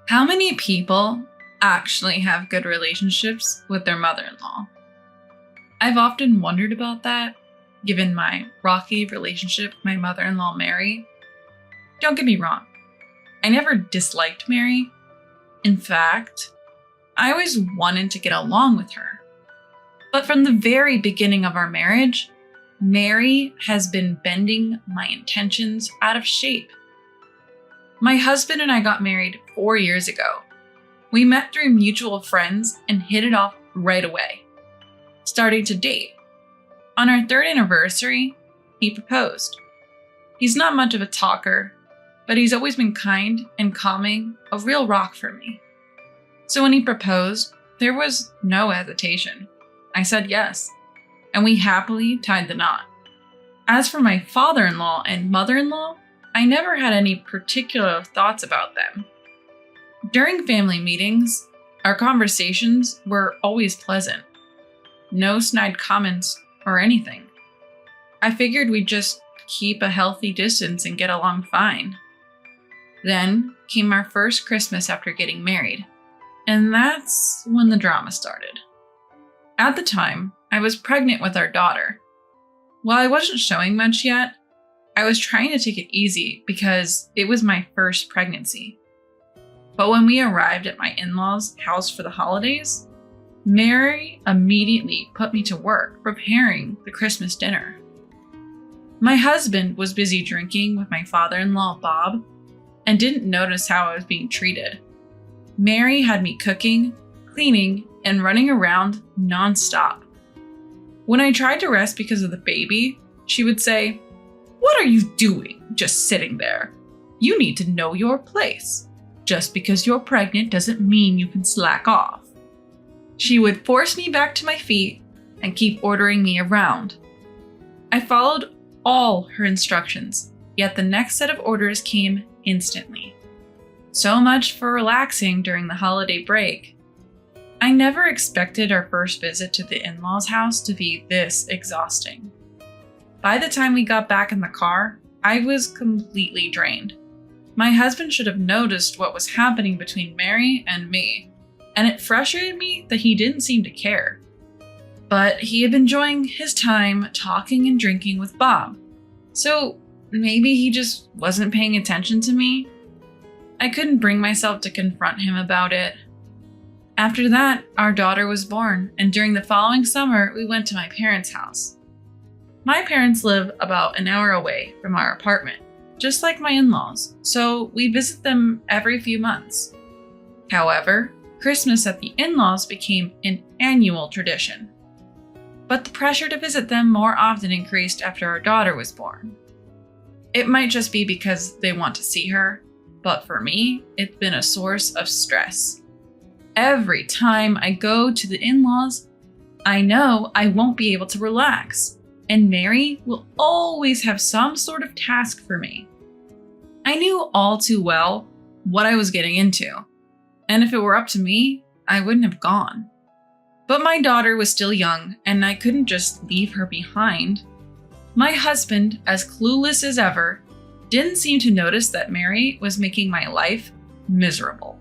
How many people actually have good relationships with their mother-in-law? I've often wondered about that, given my rocky relationship with my mother-in-law, Mary. Don't get me wrong, I never disliked Mary. In fact, I always wanted to get along with her. But from the very beginning of our marriage, Mary has been bending my intentions out of shape. My husband and I got married 4 years ago. We met through mutual friends and hit it off right away, starting to date. On our 3rd anniversary, he proposed. He's not much of a talker, but he's always been kind and calming, a real rock for me. So when he proposed, there was no hesitation. I said yes, and we happily tied the knot. As for my father-in-law and mother-in-law, I never had any particular thoughts about them. During family meetings, our conversations were always pleasant. No snide comments or anything. I figured we'd just keep a healthy distance and get along fine. Then came our first Christmas after getting married, and that's when the drama started. At the time, I was pregnant with our daughter. While I wasn't showing much yet, I was trying to take it easy because it was my first pregnancy. But when we arrived at my in-laws' house for the holidays, Mary immediately put me to work preparing the Christmas dinner. My husband was busy drinking with my father-in-law, Bob, and didn't notice how I was being treated. Mary had me cooking, cleaning, and running around nonstop. When I tried to rest because of the baby, she would say, "What are you doing, just sitting there? You need to know your place. Just because you're pregnant doesn't mean you can slack off." She would force me back to my feet and keep ordering me around. I followed all her instructions, yet the next set of orders came instantly. So much for relaxing during the holiday break. I never expected our first visit to the in-laws' house to be this exhausting. By the time we got back in the car, I was completely drained. My husband should have noticed what was happening between Mary and me, and it frustrated me that he didn't seem to care. But he had been enjoying his time talking and drinking with Bob, so maybe he just wasn't paying attention to me. I couldn't bring myself to confront him about it. After that, our daughter was born, and during the following summer, we went to my parents' house. My parents live about an hour away from our apartment, just like my in-laws, so we visit them every few months. However, Christmas at the in-laws became an annual tradition. But the pressure to visit them more often increased after our daughter was born. It might just be because they want to see her, but for me, it's been a source of stress. Every time I go to the in-laws, I know I won't be able to relax, and Mary will always have some sort of task for me. I knew all too well what I was getting into, and if it were up to me, I wouldn't have gone. But my daughter was still young, and I couldn't just leave her behind. My husband, as clueless as ever, didn't seem to notice that Mary was making my life miserable.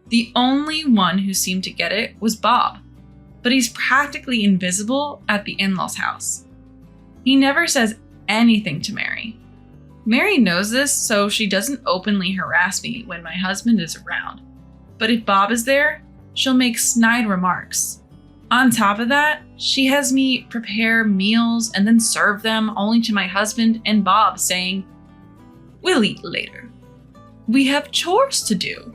The only one who seemed to get it was Bob, but he's practically invisible at the in-laws' house. He never says anything to Mary. Mary knows this, so she doesn't openly harass me when my husband is around. But if Bob is there, she'll make snide remarks. On top of that, she has me prepare meals and then serve them, only to my husband and Bob saying, "We'll eat later. We have chores to do."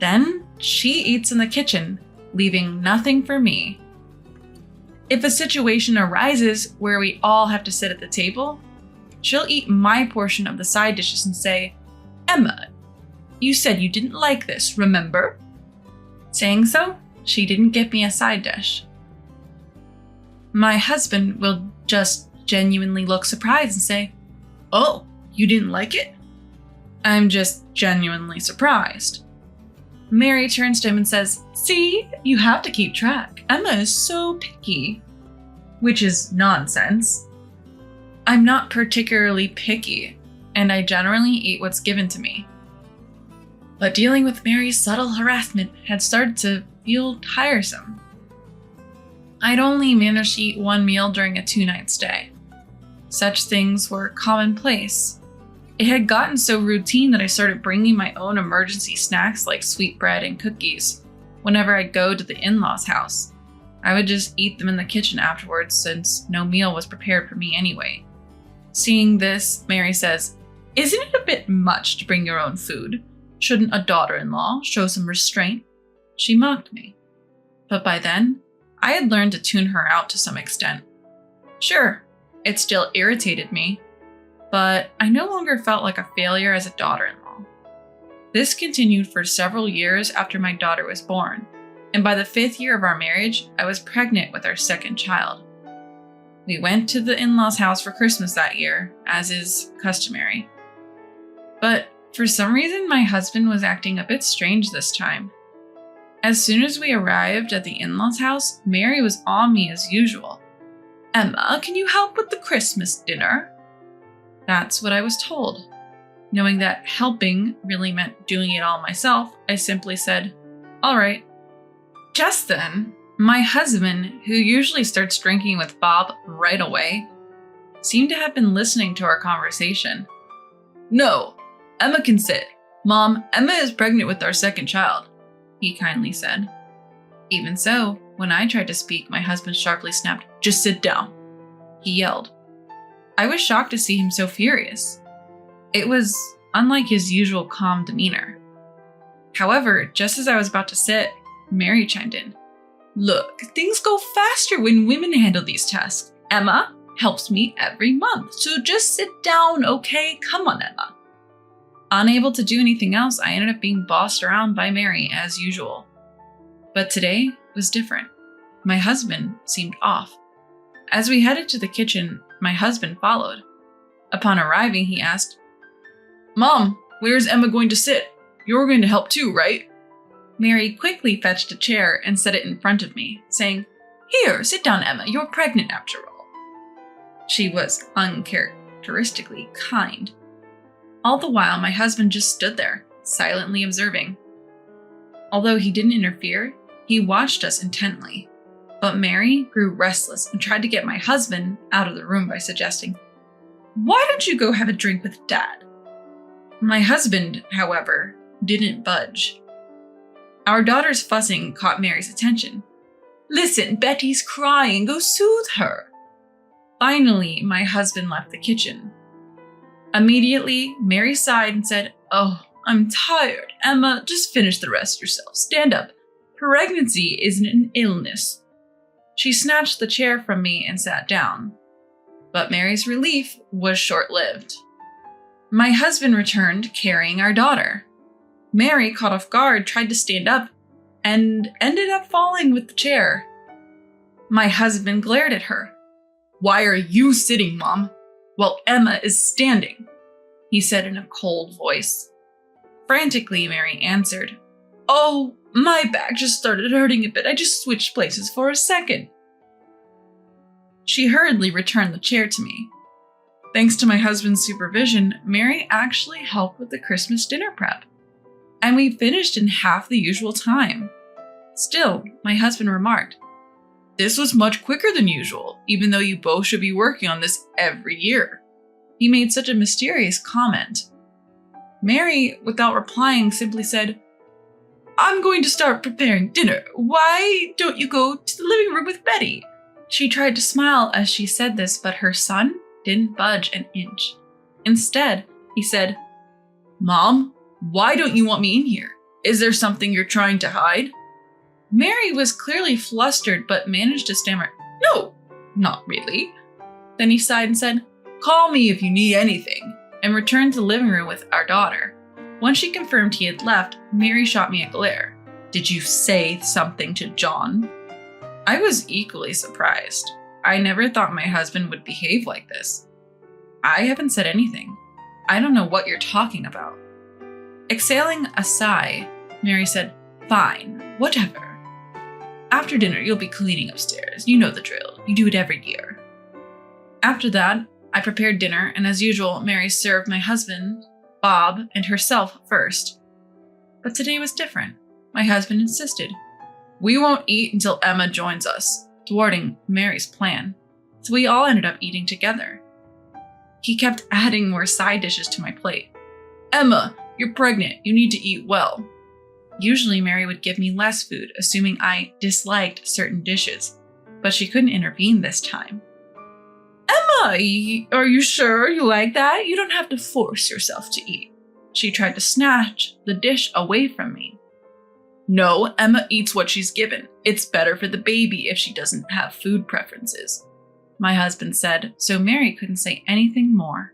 Then she eats in the kitchen, leaving nothing for me. If a situation arises where we all have to sit at the table, she'll eat my portion of the side dishes and say, "Emma, you said you didn't like this, remember?" Saying so, she didn't get me a side dish. My husband will just genuinely look surprised and say, "Oh, you didn't like it?" I'm just genuinely surprised. Mary turns to him and says, "See, you have to keep track. Emma is so picky." Which is nonsense. I'm not particularly picky, and I generally eat what's given to me. But dealing with Mary's subtle harassment had started to feel tiresome. I'd only managed to eat one meal during a 2-night stay. Such things were commonplace. It had gotten so routine that I started bringing my own emergency snacks like sweetbread and cookies whenever I'd go to the in-laws' house. I would just eat them in the kitchen afterwards since no meal was prepared for me anyway. Seeing this, Mary says, "Isn't it a bit much to bring your own food? Shouldn't a daughter-in-law show some restraint?" She mocked me. But by then, I had learned to tune her out to some extent. Sure, it still irritated me, but I no longer felt like a failure as a daughter-in-law. This continued for several years after my daughter was born, and by the 5th year of our marriage, I was pregnant with our second child. We went to the in-laws' house for Christmas that year, as is customary. But for some reason, my husband was acting a bit strange this time. As soon as we arrived at the in-laws' house, Mary was on me as usual. "Emma, can you help with the Christmas dinner?" That's what I was told. Knowing that helping really meant doing it all myself, I simply said, "All right." Just then, my husband, who usually starts drinking with Bob right away, seemed to have been listening to our conversation. "No, Emma can sit. Mom, Emma is pregnant with our second child," he kindly said. Even so, when I tried to speak, my husband sharply snapped, "Just sit down," he yelled. I was shocked to see him so furious. It was unlike his usual calm demeanor. However, just as I was about to sit, Mary chimed in. "Look, things go faster when women handle these tasks. Emma helps me every month, so just sit down, okay? Come on, Emma." Unable to do anything else, I ended up being bossed around by Mary as usual. But today was different. My husband seemed off. As we headed to the kitchen, my husband followed. Upon arriving, he asked, "Mom, where's Emma going to sit? You're going to help too, right?" Mary quickly fetched a chair and set it in front of me, saying, "Here, sit down, Emma. You're pregnant after all." She was uncharacteristically kind. All the while, my husband just stood there, silently observing. Although he didn't interfere, he watched us intently. But Mary grew restless and tried to get my husband out of the room by suggesting, "Why don't you go have a drink with Dad?" My husband, however, didn't budge. Our daughter's fussing caught Mary's attention. "Listen, Betty's crying. Go soothe her." Finally, my husband left the kitchen. Immediately, Mary sighed and said, "Oh, I'm tired. Emma, just finish the rest yourself. Stand up. Pregnancy isn't an illness." She snatched the chair from me and sat down. But Mary's relief was short-lived. My husband returned carrying our daughter. Mary, caught off guard, tried to stand up and ended up falling with the chair. My husband glared at her. "Why are you sitting, Mom, while Emma is standing?" he said in a cold voice. Frantically, Mary answered, "Oh, my back just started hurting a bit. I just switched places for a second." She hurriedly returned the chair to me. Thanks to my husband's supervision, Mary actually helped with the Christmas dinner prep, and we finished in half the usual time. Still, my husband remarked, "This was much quicker than usual, even though you both should be working on this every year." He made such a mysterious comment. Mary, without replying, simply said, "I'm going to start preparing dinner. Why don't you go to the living room with Betty?" She tried to smile as she said this, but her son didn't budge an inch. Instead, he said, "Mom, why don't you want me in here? Is there something you're trying to hide?" Mary was clearly flustered, but managed to stammer, "No, not really." Then he sighed and said, "Call me if you need anything," and returned to the living room with our daughter. Once she confirmed he had left, Mary shot me a glare. "Did you say something to John?" I was equally surprised. I never thought my husband would behave like this. "I haven't said anything. I don't know what you're talking about." Exhaling a sigh, Mary said, "Fine, whatever. After dinner, you'll be cleaning upstairs. You know the drill. You do it every year." After that, I prepared dinner, and as usual, Mary served my husband, Bob, and herself first. But today was different. My husband insisted. We won't eat until Emma joins us, thwarting Mary's plan. So we all ended up eating together. He kept adding more side dishes to my plate. Emma, you're pregnant. You need to eat well. Usually Mary would give me less food, assuming I disliked certain dishes, but she couldn't intervene this time. Emma, are you sure you like that? You don't have to force yourself to eat. She tried to snatch the dish away from me. No, Emma eats what she's given. It's better for the baby if she doesn't have food preferences, my husband said, so Mary couldn't say anything more.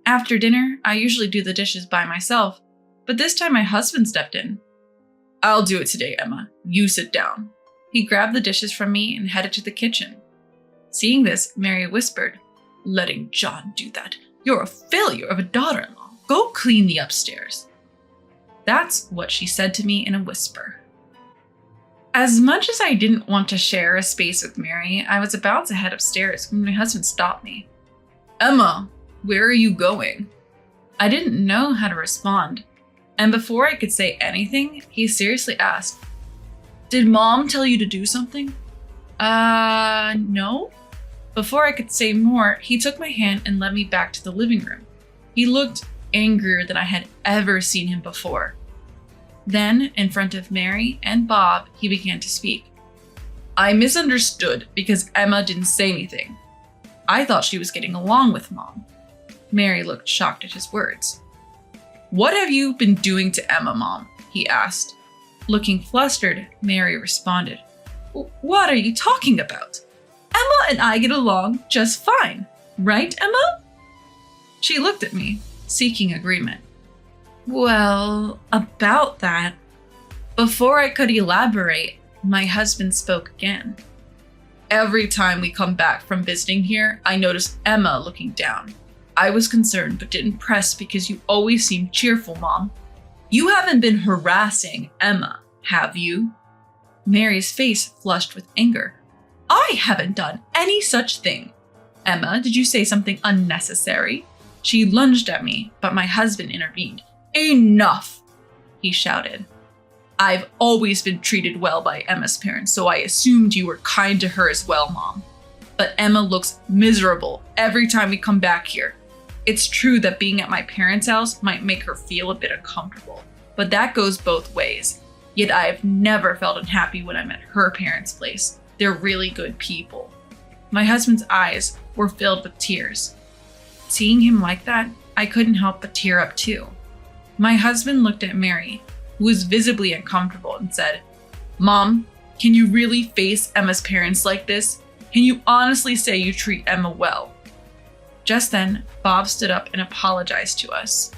After dinner, I usually do the dishes by myself, but this time my husband stepped in. I'll do it today, Emma. You sit down. He grabbed the dishes from me and headed to the kitchen. Seeing this, Mary whispered, letting John do that. You're a failure of a daughter-in-law. Go clean the upstairs. That's what she said to me in a whisper. As much as I didn't want to share a space with Mary, I was about to head upstairs when my husband stopped me. Emma, where are you going? I didn't know how to respond, and before I could say anything, he seriously asked, Did Mom tell you to do something? No. Before I could say more, he took my hand and led me back to the living room. He looked angrier than I had ever seen him before. Then, in front of Mary and Bob, he began to speak. I misunderstood because Emma didn't say anything. I thought she was getting along with Mom. Mary looked shocked at his words. What have you been doing to Emma, Mom? He asked. Looking flustered, Mary responded. What are you talking about? Emma and I get along just fine, right, Emma? She looked at me, seeking agreement. Well, about that. Before I could elaborate, my husband spoke again. Every time we come back from visiting here, I notice Emma looking down. I was concerned but didn't press because you always seem cheerful, Mom. You haven't been harassing Emma, have you? Mary's face flushed with anger. I haven't done any such thing. Emma, did you say something unnecessary? She lunged at me, but my husband intervened. Enough, he shouted. I've always been treated well by Emma's parents, so I assumed you were kind to her as well, Mom. But Emma looks miserable every time we come back here. It's true that being at my parents' house might make her feel a bit uncomfortable, but that goes both ways. Yet I have never felt unhappy when I'm at her parents' place. They're really good people. My husband's eyes were filled with tears. Seeing him like that, I couldn't help but tear up too. My husband looked at Mary, who was visibly uncomfortable, and said, Mom, can you really face Emma's parents like this? Can you honestly say you treat Emma well? Just then, Bob stood up and apologized to us.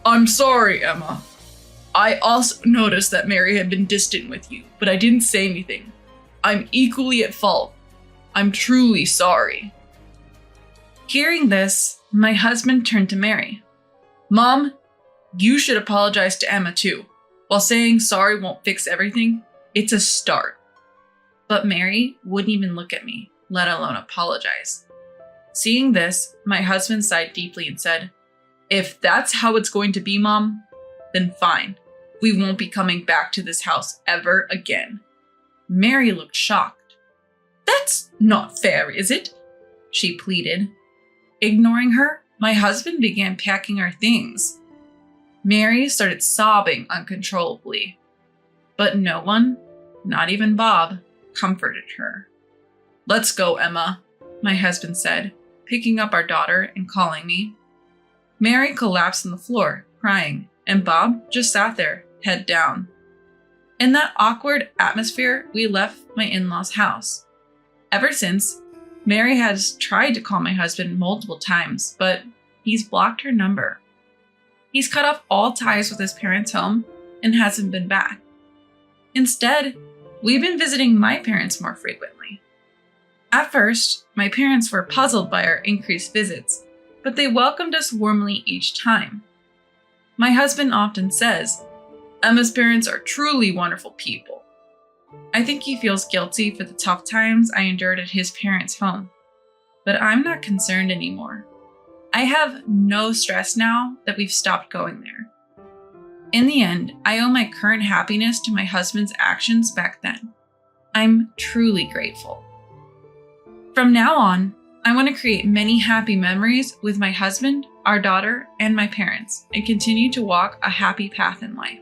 I'm sorry, Emma. I also noticed that Mary had been distant with you, but I didn't say anything. I'm equally at fault. I'm truly sorry. Hearing this, my husband turned to Mary. Mom, you should apologize to Emma too. While saying sorry won't fix everything, it's a start. But Mary wouldn't even look at me, let alone apologize. Seeing this, my husband sighed deeply and said, If that's how it's going to be, Mom, then fine. We won't be coming back to this house ever again. Mary looked shocked. That's not fair, is it? She pleaded. Ignoring her, my husband began packing our things. Mary started sobbing uncontrollably. But no one, not even Bob, comforted her. Let's go, Emma, my husband said, picking up our daughter and calling me. Mary collapsed on the floor, crying, and Bob just sat there, head down. In that awkward atmosphere, we left my in-laws' house. Ever since, Mary has tried to call my husband multiple times, but he's blocked her number. He's cut off all ties with his parents' home and hasn't been back. Instead, we've been visiting my parents more frequently. At first, my parents were puzzled by our increased visits, but they welcomed us warmly each time. My husband often says, Emma's parents are truly wonderful people. I think he feels guilty for the tough times I endured at his parents' home, but I'm not concerned anymore. I have no stress now that we've stopped going there. In the end, I owe my current happiness to my husband's actions back then. I'm truly grateful. From now on, I want to create many happy memories with my husband, our daughter, and my parents, and continue to walk a happy path in life.